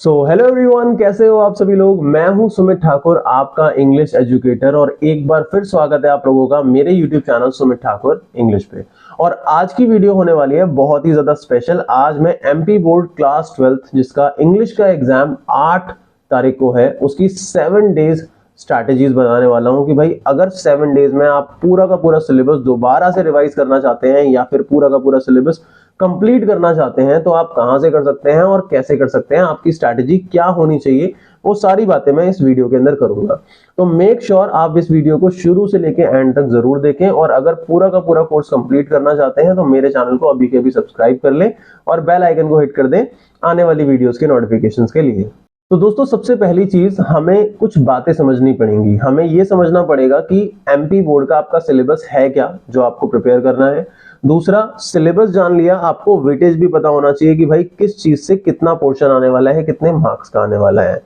Hello everyone, कैसे हो आप सभी लोग। मैं हूं सुमित ठाकुर, आपका इंग्लिश एजुकेटर, और एक बार फिर स्वागत है आप लोगों का मेरे YouTube channel Sumit Thakur English पे। और आज की वीडियो होने वाली है बहुत ही ज्यादा स्पेशल। आज मैं एमपी बोर्ड क्लास 12th जिसका इंग्लिश का एग्जाम 8 तारीख को है, उसकी 7 डेज स्ट्रैटेजीज बताने वाला हूं कि भाई अगर 7 डेज में आप पूरा का पूरा सिलेबस दोबारा से रिवाइज करना चाहते हैं या फिर पूरा का पूरा सिलेबस कंप्लीट करना चाहते हैं तो आप कहां से कर सकते हैं और कैसे कर सकते हैं, आपकी स्ट्रैटेजी क्या होनी चाहिए, वो सारी बातें मैं इस वीडियो के अंदर करूंगा। तो मेक श्योर आप इस वीडियो को शुरू से लेके एंड तक जरूर देखें, और अगर पूरा का पूरा कोर्स कंप्लीट करना चाहते हैं तो मेरे चैनल को अभी के अभी सब्सक्राइब कर लें और बेल आइकन को हिट कर दें आने वाली वीडियोस के नोटिफिकेशंस के लिए। तो दोस्तों, सबसे पहली चीज हमें कुछ बातें समझनी पड़ेंगी। हमें यह समझना पड़ेगा कि एमपी बोर्ड का आपका सिलेबस है क्या जो आपको प्रिपेयर करना है। दूसरा, सिलेबस जान लिया, आपको वेटेज भी पता होना चाहिए कि भाई किस चीज से कितना पोर्शन आने वाला है, कितने मार्क्स का आने वाला है।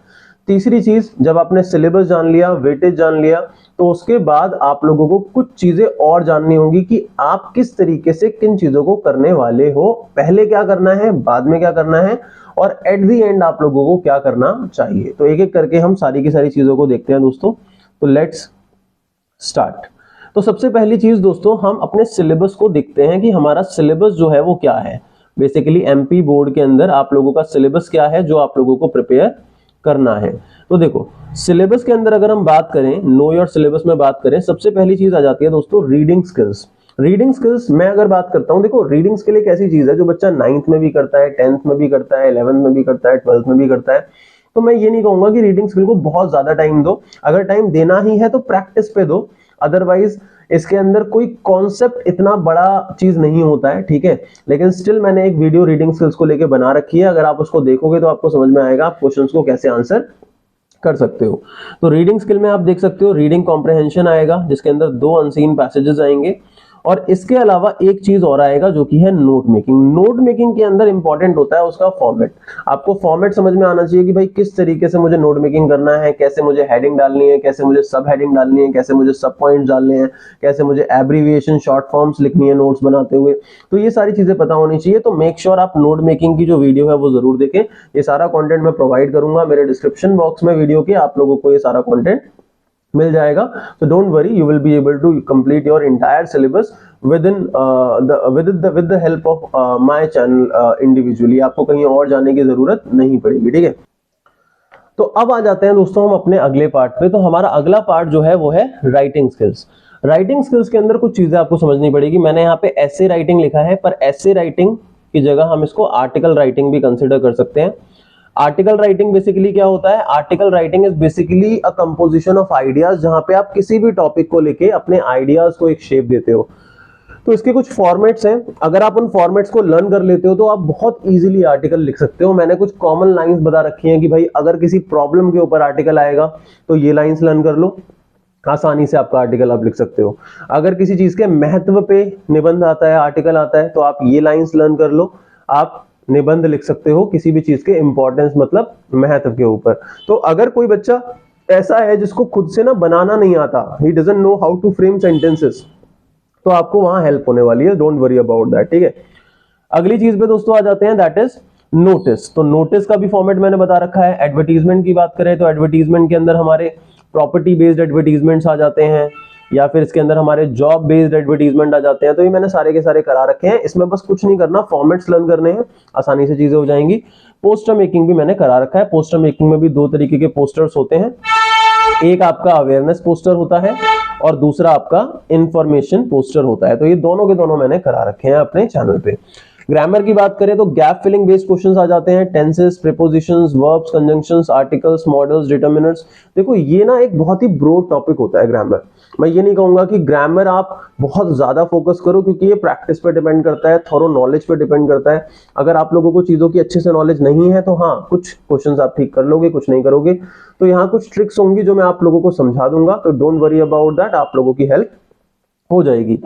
तीसरी चीज, जब आपने सिलेबस जान लिया, वेटेज जान लिया, तो उसके बाद आप लोगों को कुछ चीजें और जाननी होंगी कि आप किस तरीके से किन चीजों को करने वाले हो, पहले क्या करना है, बाद में क्या करना है, और एट दी एंड आप लोगों को क्या करना चाहिए। तो एक एक करके हम सारी की सारी चीजों को देखते हैं दोस्तों। तो लेट्स स्टार्ट। तो सबसे पहली चीज दोस्तों, हम अपने सिलेबस को देखते हैं कि हमारा सिलेबस जो है वो क्या है। बेसिकली एमपी बोर्ड के अंदर आप लोगों का सिलेबस क्या है जो आप लोगों को प्रिपेयर करना है। तो देखो, सिलेबस के अंदर अगर हम बात करें, नो योर सिलेबस में बात करें, सबसे पहली चीज आ जाती है दोस्तों रीडिंग स्किल्स। रीडिंग स्किल्स मैं अगर बात करता हूं, देखो रीडिंग स्किल एक ऐसी चीज है जो बच्चा 9th में भी करता है, 10th में भी करता है, 11th में भी करता है, 12th में भी करता है। तो मैं ये नहीं कहूंगा कि रीडिंग स्किल को बहुत ज्यादा टाइम दो। अगर टाइम देना ही है तो प्रैक्टिस पे दो, अदरवाइज इसके अंदर कोई कॉन्सेप्ट इतना बड़ा चीज नहीं होता है, ठीक है। लेकिन स्टिल मैंने एक वीडियो रीडिंग स्किल्स को लेके बना रखी है, अगर आप उसको देखोगे तो आपको समझ में आएगा आप क्वेश्चंस को कैसे आंसर कर सकते हो। तो रीडिंग स्किल में आप देख सकते हो रीडिंग कॉम्प्रिहेंशन आएगा, जिसके अंदर 2 अनसीन पैसेजेस आएंगे, और इसके अलावा एक चीज और आएगा जो कि है नोट मेकिंग। नोट मेकिंग के अंदर इंपॉर्टेंट होता है उसका फॉर्मेट। आपको फॉर्मेट समझ में आना चाहिए कि भाई किस तरीके से मुझे नोट मेकिंग करना है, कैसे मुझे हेडिंग डालनी है, कैसे मुझे सब हेडिंग डालनी है, कैसे मुझे सब पॉइंट्स डालने हैं, कैसे मुझे एब्रीविएशन शॉर्ट फॉर्म्स लिखनी है नोट्स बनाते हुए। तो ये सारी चीजें पता होनी चाहिए। तो मेक श्योर आप नोट मेकिंग की जो वीडियो है वो जरूर देखें। ये सारा कंटेंट मैं प्रोवाइड करूंगा मेरे डिस्क्रिप्शन बॉक्स में वीडियो के, आप लोगों को ये सारा कंटेंट मिल जाएगा। तो don't worry, you will be able to complete your entire syllabus with the help of my channel individually. आपको कहीं और जाने की जरूरत नहीं पड़ेगी, ठीक है। तो अब आ जाते हैं दोस्तों हम अपने अगले पार्ट पे। तो हमारा अगला पार्ट जो है वो है राइटिंग स्किल्स। राइटिंग स्किल्स के अंदर कुछ चीजें आपको समझनी पड़ेगी। मैंने यहाँ पे ऐसे राइटिंग लिखा है, पर ऐसे राइटिंग की जगह हम इसको आर्टिकल राइटिंग भी कंसिडर कर सकते हैं। आर्टिकल राइटिंग बेसिकली क्या होता है? Article writing is basically a composition of ideas, जहां पे आप किसी भी टॉपिक को लेके अपने आइडियाज को एक शेप देते हो। तो इसके कुछ फॉर्मेट्स हैं, अगर आप उन फॉर्मेट्स को लर्न कर लेते हो तो आप बहुत इजीली आर्टिकल लिख सकते हो। मैंने कुछ कॉमन लाइंस बता रखी हैं कि भाई अगर किसी प्रॉब्लम के ऊपर आर्टिकल आएगा तो ये लाइंस लर्न कर लो, आसानी से आपका आर्टिकल आप लिख सकते हो। अगर किसी चीज के महत्व पे निबंध आता है, आर्टिकल आता है, तो आप ये लाइंस लर्न कर लो, आप निबंध लिख सकते हो किसी भी चीज के इंपॉर्टेंस मतलब महत्व के ऊपर। तो अगर कोई बच्चा ऐसा है जिसको खुद से ना बनाना नहीं आता, he doesn't know how to frame sentences, तो आपको वहां हेल्प होने वाली है, डोंट वरी अबाउट दैट, ठीक है। अगली चीज पे दोस्तों आ जाते हैं, दैट इज नोटिस। तो नोटिस का भी फॉर्मेट मैंने बता रखा है। एडवर्टीजमेंट की बात करें तो एडवर्टीजमेंट के अंदर हमारे प्रॉपर्टी बेस्ड एडवर्टीजमेंट्स आ जाते हैं, या फिर इसके अंदर हमारे जॉब बेस्ड एडवर्टीजमेंट आ जाते हैं। तो ये मैंने सारे के सारे करा रखे हैं, इसमें बस कुछ नहीं करना, फॉर्मेट्स लर्न करने हैं, आसानी से चीजें हो जाएंगी। पोस्टर मेकिंग भी मैंने करा रखा है। पोस्टर मेकिंग में भी 2 तरीके के पोस्टर्स होते हैं, एक आपका अवेयरनेस पोस्टर होता है और दूसरा आपका इंफॉर्मेशन पोस्टर होता है। तो ये दोनों के दोनों मैंने करा रखे हैं अपने चैनल पे। ग्रामर की बात करें तो गैप फिलिंग बेस्ड क्वेश्चंस आ जाते हैं, tenses, prepositions, verbs, conjunctions, articles, models, determiners. देखो ये ना एक बहुत ही ब्रॉड टॉपिक होता है ग्रामर। मैं ये नहीं कहूंगा कि ग्रामर आप बहुत ज्यादा फोकस करो, क्योंकि ये प्रैक्टिस पे डिपेंड करता है, थोरो नॉलेज पे डिपेंड करता है। अगर आप लोगों को चीजों की अच्छे से नॉलेज नहीं है तो हाँ, कुछ क्वेश्चंस आप ठीक कर लोगे, कुछ नहीं करोगे। तो यहाँ कुछ ट्रिक्स होंगी जो मैं आप लोगों को समझा दूंगा, तो डोंट वरी अबाउट दैट, आप लोगों की हेल्प हो जाएगी।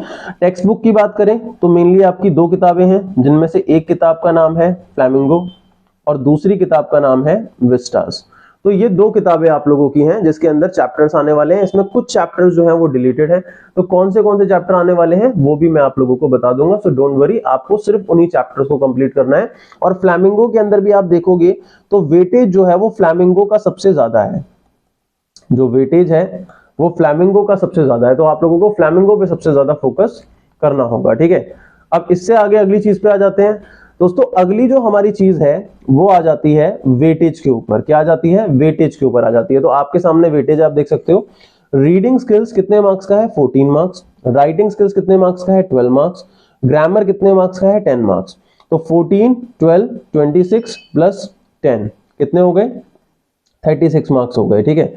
टेक्स्ट बुक की बात करें तो मेनली आपकी 2 किताबें हैं, जिनमें से एक किताब का नाम है फ्लैमिंगो और दूसरी किताब का नाम है विस्टास। तो ये 2 किताबें आप लोगों की हैं जिसके अंदर चैप्टर्स आने वाले हैं। इसमें कुछ चैप्टर्स जो हैं वो डिलीटेड हैं, तो कौन से चैप्टर आने वाले हैं वो भी मैं आप लोगों को बता दूंगा। सो डोंट वरी, आपको सिर्फ उन्हीं चैप्टर्स को कंप्लीट करना है। और फ्लैमिंगो के अंदर भी आप देखोगे तो वेटेज जो है वो फ्लैमिंगो का सबसे ज्यादा है, जो वेटेज है वो फ्लैमिंगो का सबसे ज्यादा है, तो आप लोगों को फ्लैमिंगो पे सबसे ज्यादा फोकस करना होगा, ठीक है। अब इससे आगे अगली चीज पे आ जाते हैं दोस्तों। अगली जो हमारी चीज है वो आ जाती है वेटेज के ऊपर। क्या आ जाती है? वेटेज के ऊपर आ जाती है। तो आपके सामने वेटेज आप देख सकते हो। रीडिंग स्किल्स कितने मार्क्स का है? 14 मार्क्स। राइटिंग स्किल्स कितने मार्क्स का है? 12 मार्क्स। ग्रामर कितने मार्क्स का है? 10 मार्क्स। तो 14, 12, 26 प्लस 10 कितने हो गए? 36 मार्क्स हो गए, ठीक है।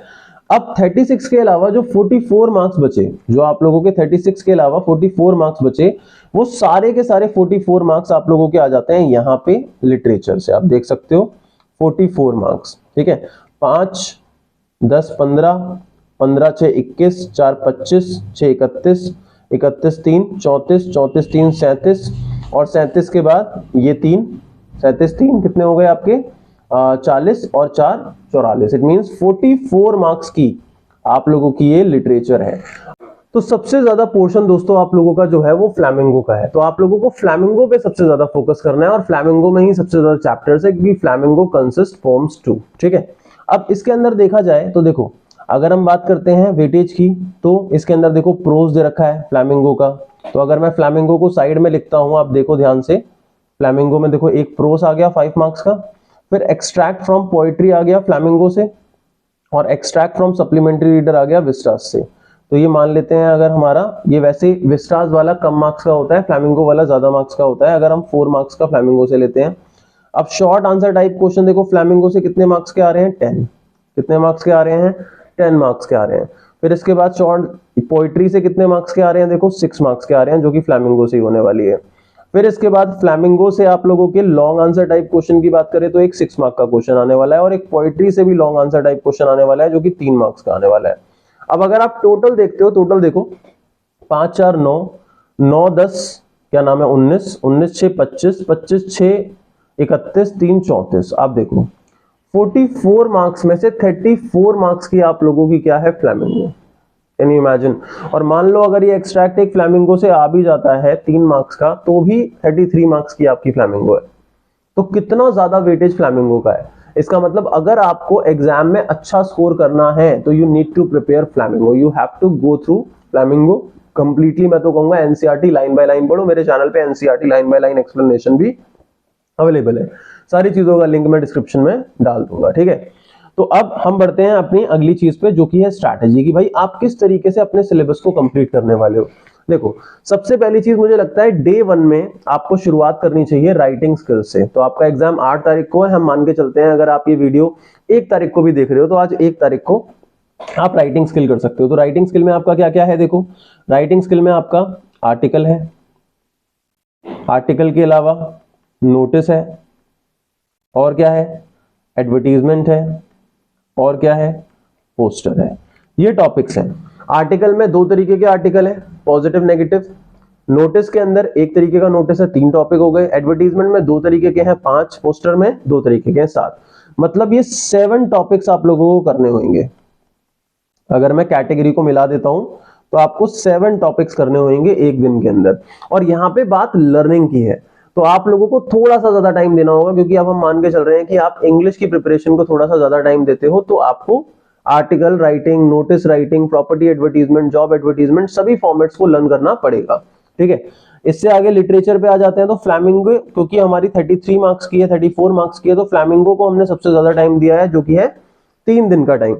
अब 36 के अलावा जो 44 मार्क्स बचे, जो आप लोगों के 36 के अलावा 44 मार्क्स बचे, वो सारे के सारे 44 मार्क्स आप लोगों के आ जाते हैं यहाँ पे लिटरेचर से। आप देख सकते हो 44 मार्क्स, ठीक है। 5, 10, 15, 15, 6, 21, 4, 25, 6, 31, 31, 3, 34, 34, 3, 37 और 37 के बाद ये 3, 37, 3 कितने हो गए आपके? 40 और 4, 44। इट मींस 44 मार्क्स की आप लोगों की ये लिटरेचर है। तो सबसे ज्यादा पोर्शन दोस्तों आप लोगों का जो है वो फ्लैमिंगो का है। तो आप लोगों को फ्लैमिंगो पे सबसे ज्यादा फोकस करना है और फ्लैमिंगो में ही सबसे ज्यादा चैप्टर्स है, क्योंकि फ्लैमिंगो कंसिस्ट फॉर्म्स 2, ठीक है। अब इसके अंदर देखा जाए तो देखो, अगर हम बात करते हैं वेटेज की, तो इसके अंदर देखो प्रोज दे रखा है फ्लैमिंगो का। तो अगर मैं फ्लैमिंगो को साइड में लिखता हूं, आप देखो ध्यान से, फ्लैमिंगो में देखो एक प्रोज आ गया 5 मार्क्स का, फिर एक्सट्रैक्ट फ्रॉम पोएट्री आ गया फ्लैमिंगो से, और एक्सट्रैक्ट फ्रॉम सप्लीमेंट्री रीडर आ गया विस्टास से। तो ये मान लेते हैं, अगर हमारा ये, वैसे विस्टास वाला कम मार्क्स का होता है, फ्लैमिंगो वाला ज्यादा मार्क्स का होता है। अगर हम 4 मार्क्स का फ्लैमिंगो से लेते हैं। अब शॉर्ट आंसर टाइप क्वेश्चन देखो फ्लैमिंगो से कितने मार्क्स के आ रहे हैं? 10। कितने मार्क्स के आ रहे हैं? 10 मार्क्स के आ रहे हैं। फिर इसके बाद शॉर्ट पोइट्री से कितने मार्क्स के आ रहे हैं? देखो 6 मार्क्स के आ रहे हैं, जो कि फ्लैमिंगो से ही होने वाली है। फिर इसके बाद फ्लैमिंगो से आप लोगों के लॉन्ग आंसर टाइप क्वेश्चन की बात करें तो एक 6 मार्क का क्वेश्चन आने वाला है, और एक पोइट्री से भी लॉन्ग आंसर टाइप क्वेश्चन आने वाला है, जो कि 3 मार्क्स का आने वाला है। अब अगर आप टोटल देखते हो, टोटल देखो 5, 4, 9, 9, 10, क्या नाम है, 19, 19, 6, 25, 25, 6, 31, 3, 34। आप देखो 44 मार्क्स में से 34 मार्क्स की आप लोगों की क्या है? फ्लैमिंगो। Can you imagine? और मान लो अगर ये एक्सट्रैक्ट एक फ्लैमिंगो से आ भी जाता है 3 मार्क्स का, तो भी 33 मार्क्स की आपकी फ्लैमिंगो है। तो कितना ज्यादा वेटेज फ्लैमिंगो का है। इसका मतलब अगर आपको एग्जाम में अच्छा स्कोर करना है तो you need to prepare Flamingo, you have to go through Flamingo completely. मैं तो कहूंगा एनसीईआरटी लाइन बाय लाइन पढ़ो। मेरे चैनल पे NCERT line by line explanation भी अवेलेबल है। सारी चीजों का लिंक मैं डिस्क्रिप्शन में डाल दूंगा, ठीक है। तो अब हम बढ़ते हैं अपनी अगली चीज पे, जो कि है स्ट्रैटेजी, की भाई आप किस तरीके से अपने सिलेबस को कंप्लीट करने वाले हो। देखो सबसे पहली चीज मुझे लगता है डे 1 में आपको शुरुआत करनी चाहिए राइटिंग स्किल्स से। तो आपका एग्जाम 8 तारीख को है, हम मान के चलते हैं, अगर आप ये वीडियो 1 तारीख को भी देख रहे हो तो आज 1 तारीख को आप राइटिंग स्किल कर सकते हो। तो राइटिंग स्किल में आपका क्या क्या है? देखो राइटिंग स्किल में आपका आर्टिकल है, आर्टिकल के अलावा नोटिस है, और क्या है? एडवर्टीजमेंट है, और क्या है? पोस्टर है। ये टॉपिक्स हैं। आर्टिकल में 2 तरीके के आर्टिकल है, पॉजिटिव नेगेटिव। नोटिस के अंदर 1 तरीके का नोटिस है, 3 टॉपिक हो गए। एडवर्टीजमेंट में 2 तरीके के हैं, 5। पोस्टर में 2 तरीके के हैं, 7। मतलब ये 7 टॉपिक्स आप लोगों को करने होंगे। अगर मैं कैटेगरी को मिला देता हूं तो आपको 7 टॉपिक्स करने होंगे एक दिन के अंदर। और यहां पे बात लर्निंग की है, तो आप लोगों को थोड़ा सा ज्यादा टाइम देना होगा, क्योंकि अब हम मान के चल रहे हैं कि आप इंग्लिश की प्रिपरेशन को थोड़ा सा ज्यादा टाइम देते हो, तो आपको article writing, notice writing, property advertisement, job advertisement, सभी फॉर्मेट्स को लर्न करना पड़ेगा, ठीक है। इससे आगे लिटरेचर पे आ जाते हैं। तो फ्लैमिंगो क्योंकि हमारी 33 मार्क्स की है, 34 मार्क्स की है, तो फ्लैमिंगो को हमने सबसे ज्यादा टाइम दिया है, जो कि है 3 दिन का टाइम।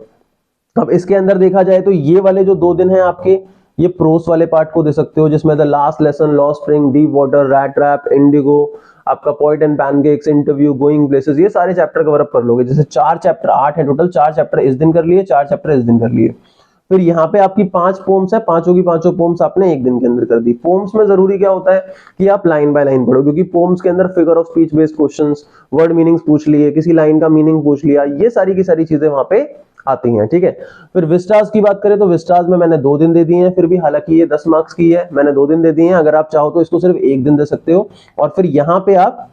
अब इसके अंदर देखा जाए तो ये वाले जो 2 दिन हैं आपके, ये प्रोस वाले पार्ट को दे सकते हो, जिसमें द लास्ट लेसन, लॉ spring, deep water, rat trap, indigo, आपका पॉइंट and pancakes, interview, going places, ये सारे चैप्टर कवर अप कर लोगे। जैसे 4 चैप्टर, 8 है टोटल, 4 चैप्टर इस दिन कर लिए, 4 चैप्टर इस दिन कर लिए। फिर यहाँ पे आपकी 5 पोम्स है, पांचों की पांचों पोम्स आपने एक दिन के अंदर कर दी। पोम्स में जरूरी क्या होता है कि आप लाइन बाय लाइन पढ़ो, क्योंकि पोम्स के अंदर figure of speech based questions, word meanings पूछ लिए, किसी लाइन का मीनिंग पूछ लिया, ये सारी की सारी चीजें वहां पे आती हैं, ठीक है। फिर विस्टास की बात करें तो विस्टास में मैंने 2 दिन दे दिए हैं, फिर भी हालांकि ये 10 मार्क्स की है, मैंने 2 दिन दे दिए हैं। अगर आप चाहो तो इसको सिर्फ 1 दिन दे सकते हो। और फिर यहाँ पे आप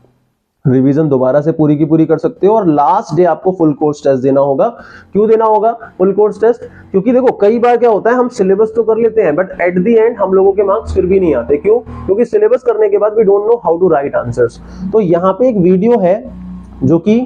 रिवीजन दोबारा से पूरी की पूरी कर सकते हो और लास्ट डे आपको फुल कोर्स टेस्ट देना होगा। क्यों देना होगा फुल कोर्स टेस्ट? क्योंकि देखो कई बार क्या होता है, हम सिलेबस तो कर लेते हैं बट एट द एंड हम लोगों के मार्क्स फिर भी नहीं आते। क्यों? क्योंकि सिलेबस करने के बाद we don't know how to write answers. तो यहाँ पे एक वीडियो है जो कि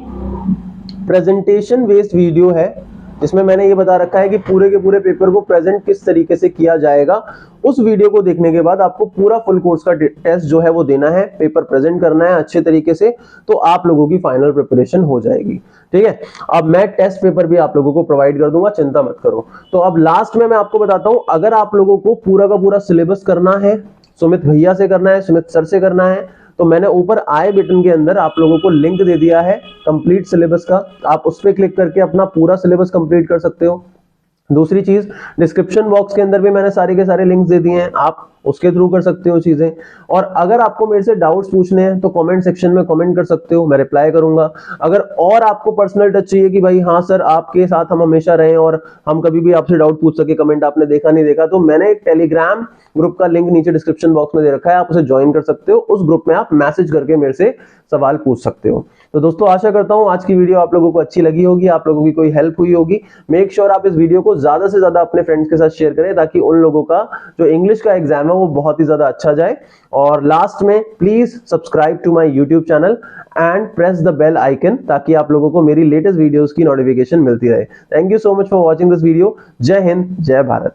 प्रेजेंटेशन बेस्ड वीडियो है, जिसमें मैंने ये बता रखा है कि पूरे के पूरे पेपर को प्रेजेंट किस तरीके से किया जाएगा। उस वीडियो को देखने के बाद आपको पूरा फुल कोर्स का टेस्ट जो है वो देना है, पेपर प्रेजेंट करना है अच्छे तरीके से, तो आप लोगों की फाइनल प्रिपरेशन हो जाएगी। ठीक है, अब मैं टेस्ट पेपर भी आप लोगों को प्रोवाइड कर दूंगा, चिंता मत करो। तो अब लास्ट में मैं आपको बताता हूं, अगर आप लोगों को पूरा का पूरा सिलेबस करना है, सुमित भैया से करना है, सुमित सर से करना है, तो मैंने ऊपर आई बटन के अंदर आप लोगों को लिंक दे दिया है कंप्लीट सिलेबस का। आप उस पर क्लिक करके अपना पूरा सिलेबस कंप्लीट कर सकते हो। दूसरी चीज, डिस्क्रिप्शन बॉक्स के अंदर भी मैंने सारे के सारे लिंक्स दे दिए हैं, आप उसके थ्रू कर सकते हो चीजें। और अगर आपको मेरे से डाउट्स पूछने हैं तो कमेंट सेक्शन में कमेंट कर सकते हो, मैं रिप्लाई करूंगा। अगर और आपको पर्सनल टच चाहिए कि भाई हाँ सर आपके साथ हम हमेशा रहें और हम कभी भी आपसे डाउट पूछ सके, कमेंट आपने देखा नहीं देखा, तो मैंने एक टेलीग्राम ग्रुप का लिंक नीचे डिस्क्रिप्शन बॉक्स में दे रखा है, आप उसे ज्वाइन कर सकते हो। उस ग्रुप में आप मैसेज करके मेरे से सवाल पूछ सकते हो। तो दोस्तों आशा करता हूं आज की वीडियो आप लोगों को अच्छी लगी होगी, आप लोगों की कोई हेल्प हुई होगी। मेक श्योर आप इस वीडियो को ज्यादा से ज्यादा अपने फ्रेंड्स के साथ शेयर करें, ताकि उन लोगों का जो इंग्लिश का एग्जाम है वो बहुत ही ज्यादा अच्छा जाए। और लास्ट में please subscribe to my YouTube channel and press the bell icon, ताकि आप लोगों को मेरी लेटेस्ट वीडियोस की नोटिफिकेशन मिलती रहे। Thank you so much for watching this video. जय हिंद, जय भारत।